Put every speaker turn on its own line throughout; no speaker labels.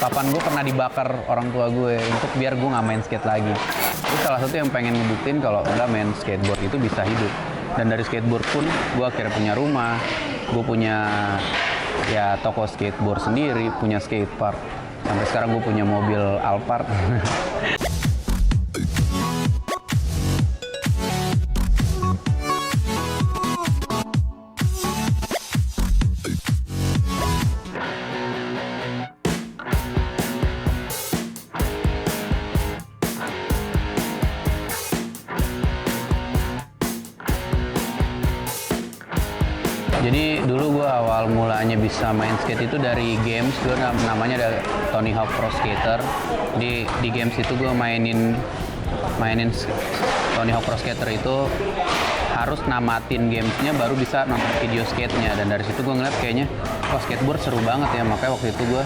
papan gue pernah dibakar orang tua gue untuk biar gue nggak main skate lagi. Itu salah satu yang pengen ngebuktiin kalau nggak main skateboard itu bisa hidup. Dan dari skateboard pun gue akhirnya punya rumah, gue punya ya toko skateboard sendiri, punya skatepark. Sampai sekarang gue punya mobil Alphard. Jadi dulu gue awal mulanya bisa main skate itu dari games. Gue namanya ada Tony Hawk Pro Skater. Di games itu gue mainin Tony Hawk Pro Skater itu harus namatin gamesnya baru bisa nonton video skate-nya. Dan dari situ gue ngeliat kayaknya skateboard seru banget ya. Makanya waktu itu gue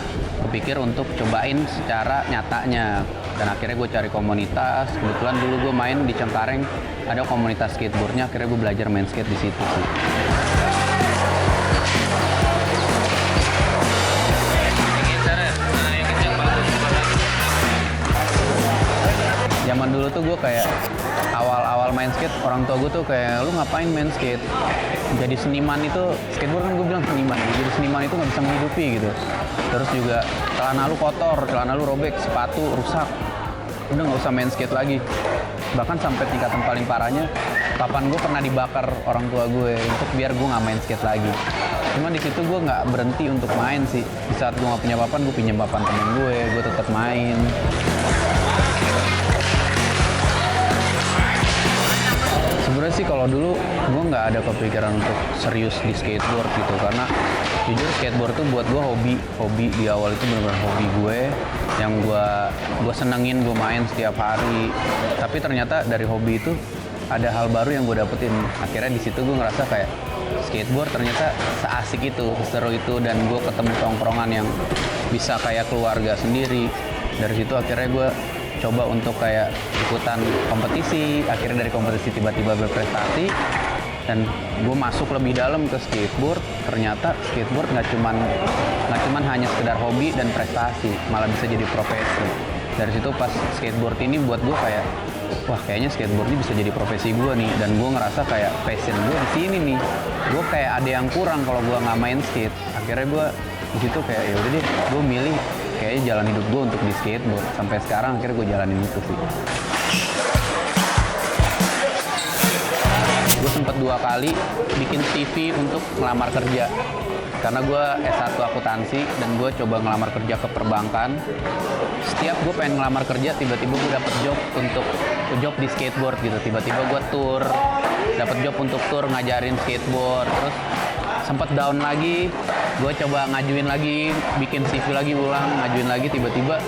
kepikir untuk cobain secara nyatanya. Dan akhirnya gue cari komunitas. Kebetulan dulu gue main di Cengkareng, ada komunitas skateboardnya. Akhirnya gue belajar main skate di situ sih. Zaman dulu tuh gue kayak awal-awal main skate, orang tua gue tuh kayak, lu ngapain main skate? Jadi seniman itu, skateboard kan gue bilang seniman, jadi seniman itu nggak bisa menghidupi gitu. Terus juga celana lu kotor, celana lu robek, sepatu rusak, udah nggak usah main skate lagi. Bahkan sampai tingkatan paling parahnya, papan gue pernah dibakar orang tua gue untuk biar gue nggak main skate lagi. Cuman di situ gue nggak berhenti untuk main sih. Di saat gue nggak punya papan, gue pinjam papan temen gue tetap main. Sebenarnya sih kalau dulu gue nggak ada kepikiran untuk serius di skateboard gitu, karena jujur skateboard tuh buat gue hobi di awal itu benar-benar hobi gue yang gue senengin, gue main setiap hari. Tapi ternyata dari hobi itu ada hal baru yang gue dapetin. Akhirnya di situ gue ngerasa kayak skateboard ternyata seasik itu, seseru itu, dan gue ketemu tongkrongan yang bisa kayak keluarga sendiri. Dari situ akhirnya gue coba untuk kayak ikutan kompetisi, akhirnya dari kompetisi tiba-tiba berprestasi, dan gue masuk lebih dalam ke skateboard. Ternyata skateboard nggak cuman hanya sekedar hobi dan prestasi, malah bisa jadi profesi. Dari situ pas skateboard ini buat gue kayak, wah kayaknya skateboard ini bisa jadi profesi gue nih, dan gue ngerasa kayak passion gue di sini nih. Gue kayak ada yang kurang kalau gue nggak main skate. Akhirnya gue di situ kayak ya udah deh, gue milih kayaknya jalan hidup gue untuk di skateboard. Sampai sekarang akhirnya gue jalanin itu sih. Gue sempat 2 kali bikin CV untuk ngelamar kerja. Karena gue S1 akuntansi dan gue coba ngelamar kerja ke perbankan. Setiap gue pengen ngelamar kerja, tiba-tiba gue dapet job di skateboard gitu. Tiba-tiba gue tour, dapet job untuk tour ngajarin skateboard. Terus sempat down lagi, gue coba ngajuin lagi, bikin CV lagi ulang, ngajuin lagi, tiba-tiba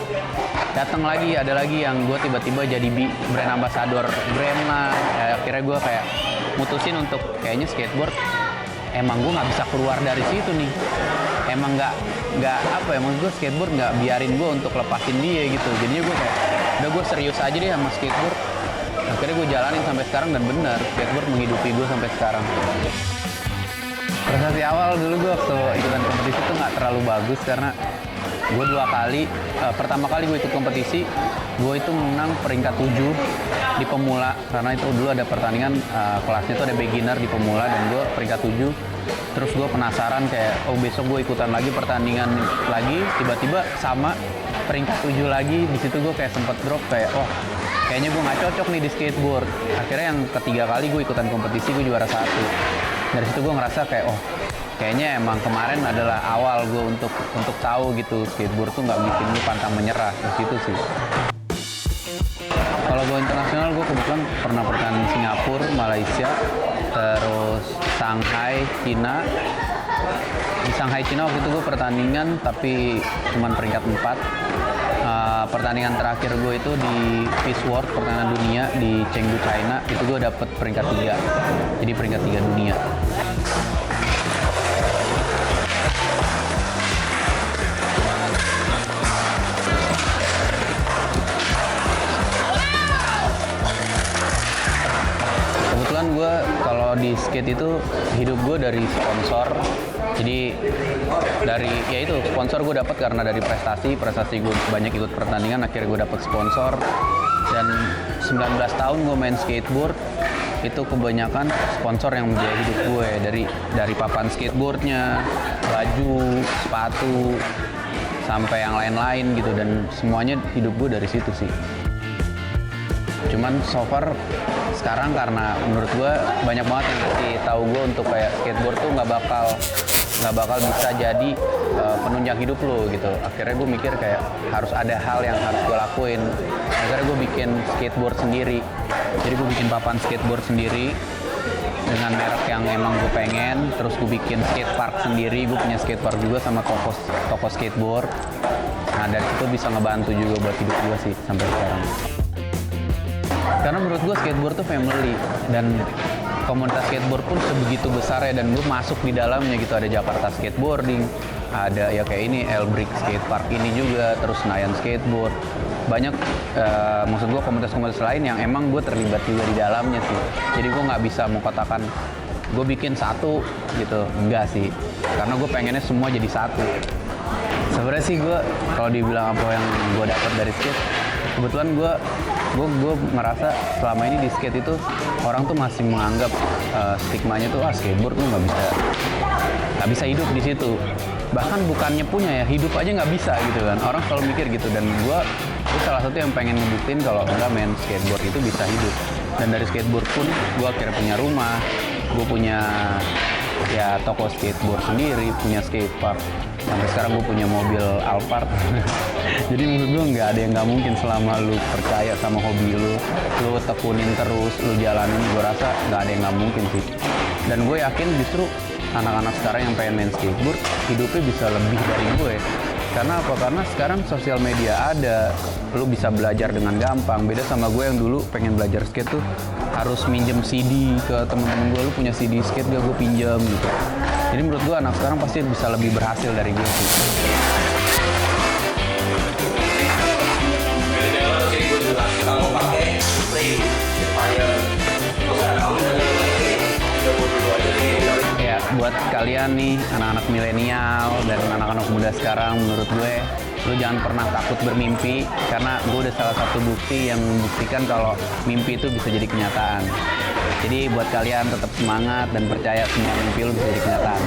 datang lagi, ada lagi yang gue tiba-tiba jadi brand ambassador brand lah. Ya, akhirnya gue kayak mutusin untuk kayaknya skateboard emang gue nggak bisa keluar dari situ nih. Emang nggak apa ya, maksud gue skateboard nggak biarin gue untuk lepasin dia gitu. Jadinya gue kayak udah gue serius aja deh sama skateboard. Akhirnya gue jalanin sampai sekarang, dan benar skateboard menghidupi gue sampai sekarang. Prestasi awal dulu gue waktu ikutan kompetisi tuh nggak terlalu bagus, karena gue 2 kali, pertama kali gue ikut kompetisi, gue itu menang peringkat 7 di pemula, karena itu dulu ada pertandingan kelasnya itu ada beginner di pemula, dan gue peringkat 7. Terus gue penasaran kayak, oh besok gue ikutan lagi pertandingan lagi, tiba-tiba sama peringkat 7 lagi. Di situ gue kayak sempet drop, kayak oh kayaknya gue nggak cocok nih di skateboard. Akhirnya yang ketiga kali gue ikutan kompetisi, gue juara 1. Dari situ gue ngerasa kayak oh kayaknya emang kemarin adalah awal gue untuk tahu gitu skateboard tuh nggak bikin gue pantang menyerah. Di situ sih. Kalau gue internasional, gue kebetulan pernah pertandingan Singapura, Malaysia, terus Shanghai, Cina. Di Shanghai, Cina waktu itu gue pertandingan tapi cuman peringkat 4. Pertandingan terakhir gue itu di Peace World, pertandingan dunia di Chengdu, China, itu gue dapet peringkat 3. Jadi peringkat 3 dunia. Kebetulan gue kalau di skate itu hidup gue dari sponsor. Jadi dari ya itu sponsor gue dapat karena dari prestasi gue banyak ikut pertandingan, akhirnya gue dapat sponsor. Dan 19 tahun gue main skateboard, itu kebanyakan sponsor yang membiayai hidup gue, dari papan skateboardnya, baju, sepatu, sampai yang lain-lain gitu, dan semuanya hidup gue dari situ sih. Cuman so far sekarang karena menurut gue banyak banget yang ngasih tahu gue untuk kayak skateboard tuh nggak bakal bisa jadi penunjang hidup lo gitu. Akhirnya gue mikir kayak harus ada hal yang harus gue lakuin. Akhirnya gue bikin skateboard sendiri. Jadi gue bikin papan skateboard sendiri dengan merek yang emang gue pengen. Terus gue bikin skatepark sendiri. Gue punya skatepark juga sama toko skateboard. Nah dari situ bisa ngebantu juga buat hidup gue sih sampai sekarang. Karena menurut gue skateboard tuh family, dan komunitas skateboard pun sebegitu besar ya, dan gue masuk di dalamnya gitu. Ada Jakarta Skateboarding, ada ya kayak ini Elbrick Skatepark ini juga, terus Senayan Skateboard. Banyak maksud gue komunitas-komunitas lain yang emang gue terlibat juga di dalamnya sih. Jadi gue nggak bisa mau katakan gue bikin satu gitu, enggak sih. Karena gue pengennya semua jadi satu. Sebenarnya sih gue kalau dibilang apa yang gue dapat dari skate, kebetulan gue ngerasa selama ini di skate itu orang tuh masih menganggap stigmanya tuh skateboard tuh nggak bisa hidup di situ. Bahkan bukannya punya ya, hidup aja nggak bisa gitu kan. Orang selalu mikir gitu, dan gue salah satu yang pengen ngebuktiin kalau enggak, main skateboard itu bisa hidup. Dan dari skateboard pun gue akhirnya punya rumah, gue punya ya toko skateboard sendiri, punya skatepark. Sampai sekarang gue punya mobil Alphard. Jadi menurut gue nggak ada yang nggak mungkin selama lu percaya sama hobi lu tekunin terus, lu jalanin. Gue rasa nggak ada yang nggak mungkin sih. Dan gue yakin justru anak-anak sekarang yang pengen main skateboard hidupnya bisa lebih dari gue. Karena apa? Karena sekarang sosial media ada, lu bisa belajar dengan gampang. Beda sama gue yang dulu pengen belajar skate tuh harus minjem CD ke temen-temen gue. Lu punya CD skate gak? Gue pinjam gitu. Jadi menurut gue anak sekarang pasti bisa lebih berhasil dari gue sih. Kalau pakai spray, ya buat kalian nih anak-anak milenial dan anak-anak muda sekarang, menurut gue lu jangan pernah takut bermimpi, karena gue udah salah satu bukti yang membuktikan kalau mimpi itu bisa jadi kenyataan. Jadi buat kalian tetap semangat dan percaya semua mimpi lu bisa jadi kenyataan.